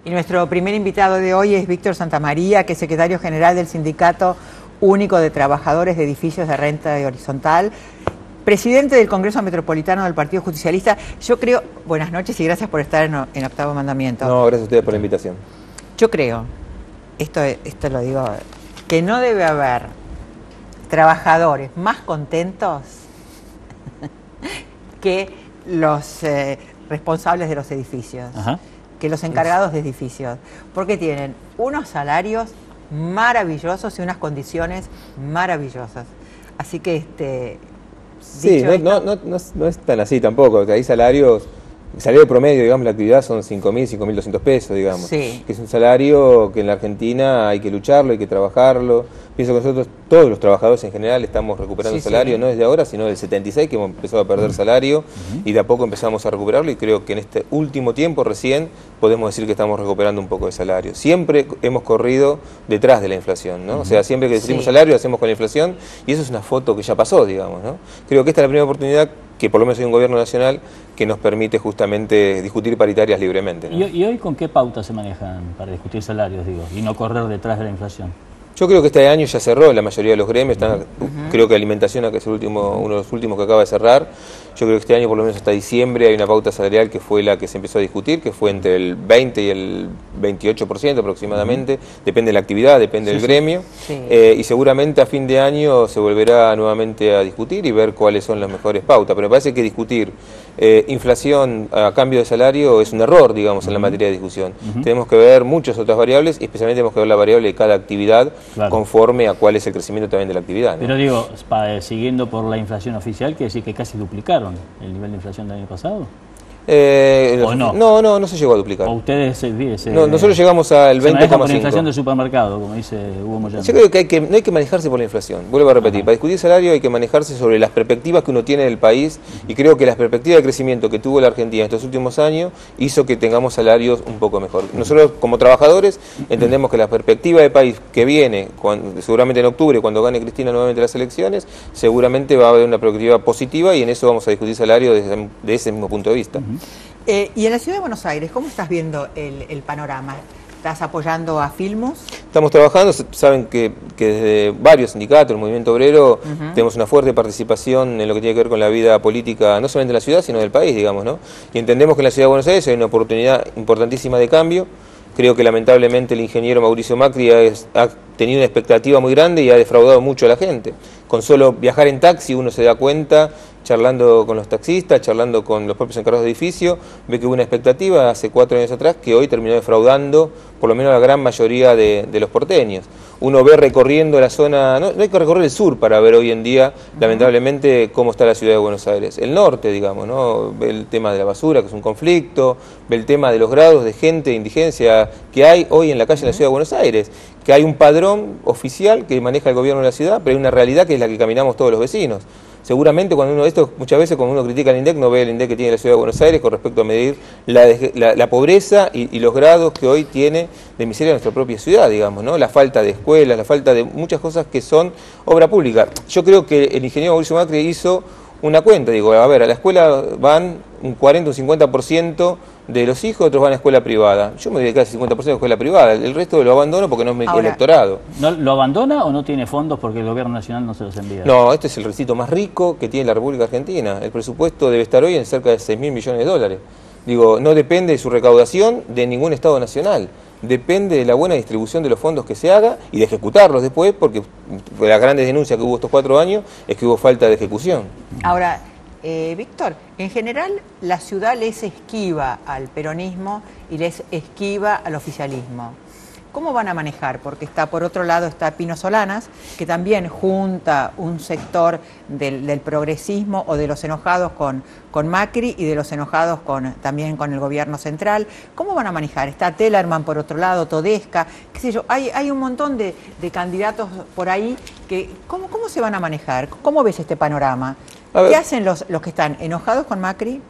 Y nuestro primer invitado de hoy es Víctor Santamaría, que es secretario general del Sindicato Único de Trabajadores de Edificios de Renta Horizontal, presidente del Congreso Metropolitano del Partido Justicialista. Yo creo, buenas noches y gracias por estar en Octavo Mandamiento. No, gracias a ustedes por la invitación. Yo creo, esto lo digo, que no debe haber trabajadores más contentos que los responsables de los edificios. Ajá. Que los encargados de edificios, porque tienen unos salarios maravillosos y unas condiciones maravillosas. Así que sí, no es tan así tampoco. Hay salarios, el salario promedio, digamos, la actividad son 5.000, 5.200 pesos, digamos. Sí. Que es un salario que en la Argentina hay que lucharlo, hay que trabajarlo. Pienso que nosotros, todos los trabajadores en general, estamos recuperando salario, no desde ahora, sino del 76, que hemos empezado a perder salario, y de a poco empezamos a recuperarlo, y creo que en este último tiempo recién podemos decir que estamos recuperando un poco de salario. Siempre hemos corrido detrás de la inflación, ¿no? O sea, siempre que decimos salario, lo hacemos con la inflación, y eso es una foto que ya pasó, digamos, ¿no? Creo que esta es la primera oportunidad que por lo menos hay un gobierno nacional que nos permite justamente discutir paritarias libremente, ¿no? ¿Y hoy con qué pautas se manejan para discutir salarios, digo, y no correr detrás de la inflación? Yo creo que este año ya cerró la mayoría de los gremios, creo que alimentación, que es uno de los últimos que acaba de cerrar. Yo creo que este año, por lo menos hasta diciembre, hay una pauta salarial que fue la que se empezó a discutir, que fue entre el 20 y el 28% aproximadamente, depende de la actividad, depende del gremio, y seguramente a fin de año se volverá nuevamente a discutir y ver cuáles son las mejores pautas. Pero me parece que discutir inflación a cambio de salario es un error, digamos, en la materia de discusión. Tenemos que ver muchas otras variables, y especialmente tenemos que ver la variable de cada actividad, conforme a cuál es el crecimiento también de la actividad, ¿no? Pero digo, siguiendo por la inflación oficial, quiere decir que casi duplicaron el nivel de inflación del año pasado. ¿O no? No se llegó a duplicar. ¿O ustedes nosotros llegamos al 20,5%. Por la inflación del supermercado, como dice Hugo Moyano? Yo creo que no hay que manejarse por la inflación. Vuelvo a repetir, para discutir salario hay que manejarse sobre las perspectivas que uno tiene del país, y creo que las perspectivas de crecimiento que tuvo la Argentina en estos últimos años hizo que tengamos salarios un poco mejor. Nosotros como trabajadores entendemos que la perspectiva de país que viene, seguramente en octubre, cuando gane Cristina nuevamente las elecciones, seguramente va a haber una perspectiva positiva, y en eso vamos a discutir salario desde ese mismo punto de vista. Y en la Ciudad de Buenos Aires, ¿cómo estás viendo el panorama? ¿Estás apoyando a Filmus? Estamos trabajando, saben que desde varios sindicatos, el movimiento obrero, tenemos una fuerte participación en lo que tiene que ver con la vida política, no solamente de la ciudad, sino del país, digamos, ¿no? Y entendemos que en la Ciudad de Buenos Aires hay una oportunidad importantísima de cambio. Creo que lamentablemente el ingeniero Mauricio Macri ha tenido una expectativa muy grande y ha defraudado mucho a la gente. Con solo viajar en taxi uno se da cuenta, charlando con los taxistas, charlando con los propios encargados de edificio, ve que hubo una expectativa hace 4 años atrás que hoy terminó defraudando por lo menos la gran mayoría de los porteños. Uno ve recorriendo la zona, no hay que recorrer el sur para ver hoy en día, lamentablemente, cómo está la Ciudad de Buenos Aires. El norte, digamos, ¿no? Ve el tema de la basura, que es un conflicto, ve el tema de los grados de gente, de indigencia que hay hoy en la calle de la Ciudad de Buenos Aires, que hay un padrón oficial que maneja el gobierno de la ciudad, pero hay una realidad que es la que caminamos todos los vecinos. Seguramente cuando uno muchas veces cuando uno critica el INDEC no ve el INDEC que tiene la Ciudad de Buenos Aires con respecto a medir la pobreza y los grados que hoy tiene de miseria en nuestra propia ciudad, digamos, ¿no? La falta de escuelas, la falta de muchas cosas que son obra pública. Yo creo que el ingeniero Mauricio Macri hizo una cuenta, digo, a ver, a la escuela van un 40, un 50% de los hijos, otros van a escuela privada. Yo me dediqué casi 50% a escuela privada, el resto lo abandono porque no es mi electorado. ¿No lo abandona o no tiene fondos porque el gobierno nacional no se los envía? No, este es el recinto más rico que tiene la República Argentina. El presupuesto debe estar hoy en cerca de 6.000 millones de dólares. Digo, no depende de su recaudación de ningún Estado nacional. Depende de la buena distribución de los fondos que se haga y de ejecutarlos después, porque las grandes denuncias que hubo estos 4 años es que hubo falta de ejecución. Ahora, Víctor, en general la ciudad le es esquiva al peronismo y le es esquiva al oficialismo. ¿Cómo van a manejar? Porque por otro lado está Pino Solanas, que también junta un sector del progresismo o de los enojados con Macri y de los enojados también con el gobierno central. ¿Cómo van a manejar? Está Tellerman por otro lado, Todesca, qué sé yo, hay un montón de candidatos por ahí que ¿cómo se van a manejar? ¿Cómo ves este panorama? ¿Qué hacen los que están enojados con Macri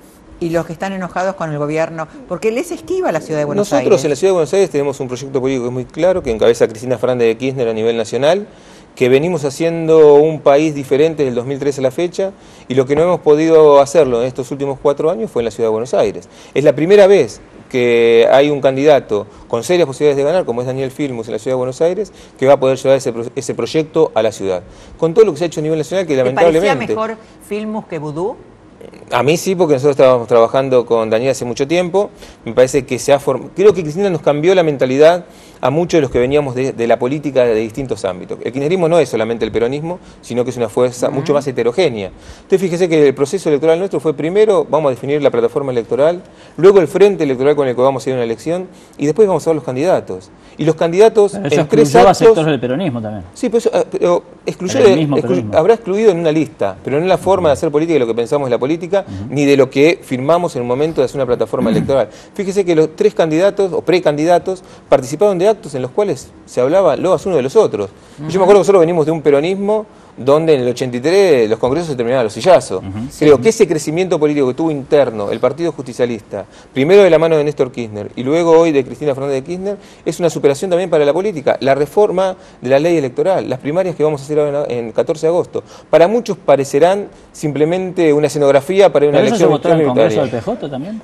y los que están enojados con el gobierno? Porque les esquiva la Ciudad de Buenos Aires. Nosotros en la Ciudad de Buenos Aires tenemos un proyecto político que es muy claro, que encabeza Cristina Fernández de Kirchner a nivel nacional, que venimos haciendo un país diferente del 2013 a la fecha, y lo que no hemos podido hacerlo en estos últimos 4 años fue en la Ciudad de Buenos Aires. Es la primera vez que hay un candidato con serias posibilidades de ganar, como es Daniel Filmus en la Ciudad de Buenos Aires, que va a poder llevar ese proyecto a la ciudad. Con todo lo que se ha hecho a nivel nacional, que lamentablemente... ¿Te parecía mejor Filmus que Vudú? A mí sí, porque nosotros estábamos trabajando con Daniel hace mucho tiempo. Me parece que creo que Cristina nos cambió la mentalidad a muchos de los que veníamos de la política de distintos ámbitos. El kirchnerismo no es solamente el peronismo, sino que es una fuerza mucho más heterogénea. Entonces fíjese que el proceso electoral nuestro fue primero, vamos a definir la plataforma electoral, luego el frente electoral con el que vamos a ir a una elección, y después vamos a ver los candidatos. Y los candidatos pero eso en 3 excluyó a actos... sectores del peronismo también. Sí, pero excluyó peronismo. Habrá excluido en una lista, pero no en la forma de hacer política y lo que pensamos de la política, ni de lo que firmamos en el momento de hacer una plataforma electoral. Fíjese que los 3 candidatos o precandidatos participaron de actos en los cuales se hablaba loas uno de los otros. Yo me acuerdo que nosotros venimos de un peronismo donde en el 83 los congresos se terminaban a los sillazos. Creo que ese crecimiento político que tuvo interno el Partido Justicialista, primero de la mano de Néstor Kirchner y luego hoy de Cristina Fernández de Kirchner, es una superación también para la política. La reforma de la ley electoral, las primarias que vamos a hacer ahora en 14 de agosto, para muchos parecerán simplemente una escenografía para una elección. ¿Eso se votó en el Congreso del PJ también?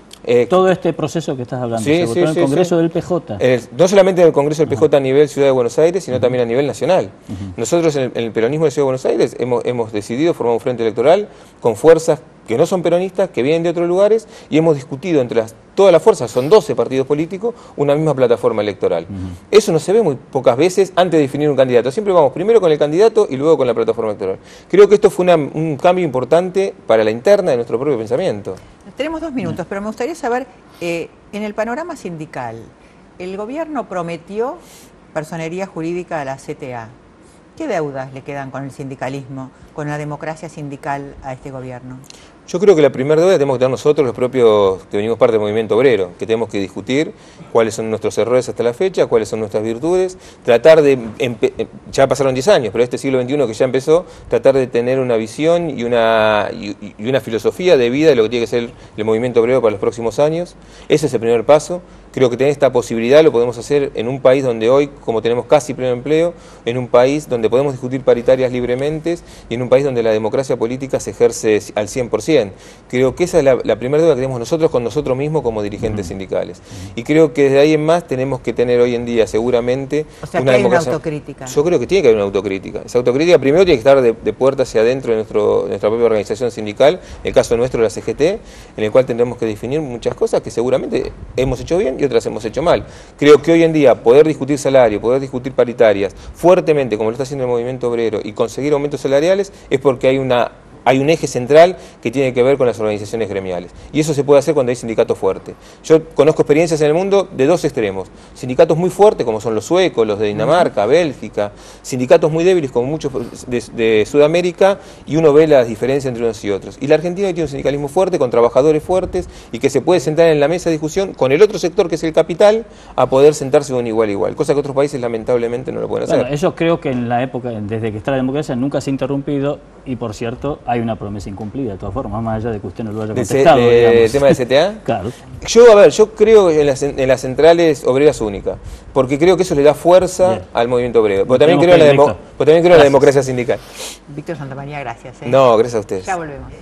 Todo este proceso que estás hablando, ¿se votó en el Congreso del PJ? No solamente en el Congreso del PJ a nivel Ciudad de Buenos Aires, sino también a nivel nacional. Nosotros en el peronismo de Ciudad de Buenos Aires hemos decidido formar un frente electoral con fuerzas que no son peronistas, que vienen de otros lugares, y hemos discutido entre todas las fuerzas, son 12 partidos políticos, una misma plataforma electoral. Eso no se ve muy pocas veces antes de definir un candidato. Siempre vamos primero con el candidato y luego con la plataforma electoral. Creo que esto fue un cambio importante para la interna de nuestro propio pensamiento. Tenemos 2 minutos, pero me gustaría saber, en el panorama sindical, el gobierno prometió personería jurídica a la CTA. ¿Qué deudas le quedan con el sindicalismo, con la democracia sindical a este gobierno? Yo creo que la primera deuda tenemos que tener nosotros, los propios que venimos parte del movimiento obrero, que tenemos que discutir cuáles son nuestros errores hasta la fecha, cuáles son nuestras virtudes, tratar de, ya pasaron 10 años, pero este siglo XXI que ya empezó, tratar de tener una visión y una filosofía de vida de lo que tiene que ser el movimiento obrero para los próximos años. Ese es el primer paso. Creo que tener esta posibilidad lo podemos hacer en un país donde hoy, como tenemos casi pleno empleo, en un país donde podemos discutir paritarias libremente y en un país donde la democracia política se ejerce al 100%. Creo que esa es la primera deuda que tenemos nosotros con nosotros mismos como dirigentes sindicales. Y creo que desde ahí en más tenemos que tener hoy en día seguramente una democracia. Una autocrítica. Yo creo que tiene que haber una autocrítica. Esa autocrítica primero tiene que estar de puerta hacia adentro de nuestra propia organización sindical, en el caso nuestro la CGT, en el cual tendremos que definir muchas cosas que seguramente hemos hecho bien y otras hemos hecho mal. Creo que hoy en día poder discutir salario, poder discutir paritarias fuertemente como lo está haciendo el movimiento obrero y conseguir aumentos salariales es porque hay un eje central que tiene que ver con las organizaciones gremiales. Y eso se puede hacer cuando hay sindicatos fuertes. Yo conozco experiencias en el mundo de 2 extremos. Sindicatos muy fuertes, como son los suecos, los de Dinamarca, Bélgica. Sindicatos muy débiles, como muchos de Sudamérica, y uno ve las diferencias entre unos y otros. Y la Argentina hoy tiene un sindicalismo fuerte, con trabajadores fuertes, y que se puede sentar en la mesa de discusión con el otro sector, que es el capital, a poder sentarse de un igual a igual. Cosa que otros países lamentablemente no lo pueden hacer. Bueno, eso creo que en la época, desde que está la democracia, nunca se ha interrumpido, y por cierto, hay una promesa incumplida, de todas formas, más allá de que usted no lo haya contestado. ¿El tema del CTA? Claro. Yo creo en las centrales obreras únicas, porque creo que eso le da fuerza al movimiento obrero. Pero también creo en la democracia sindical. Víctor Santamaría, gracias. No, gracias a ustedes. Ya volvemos.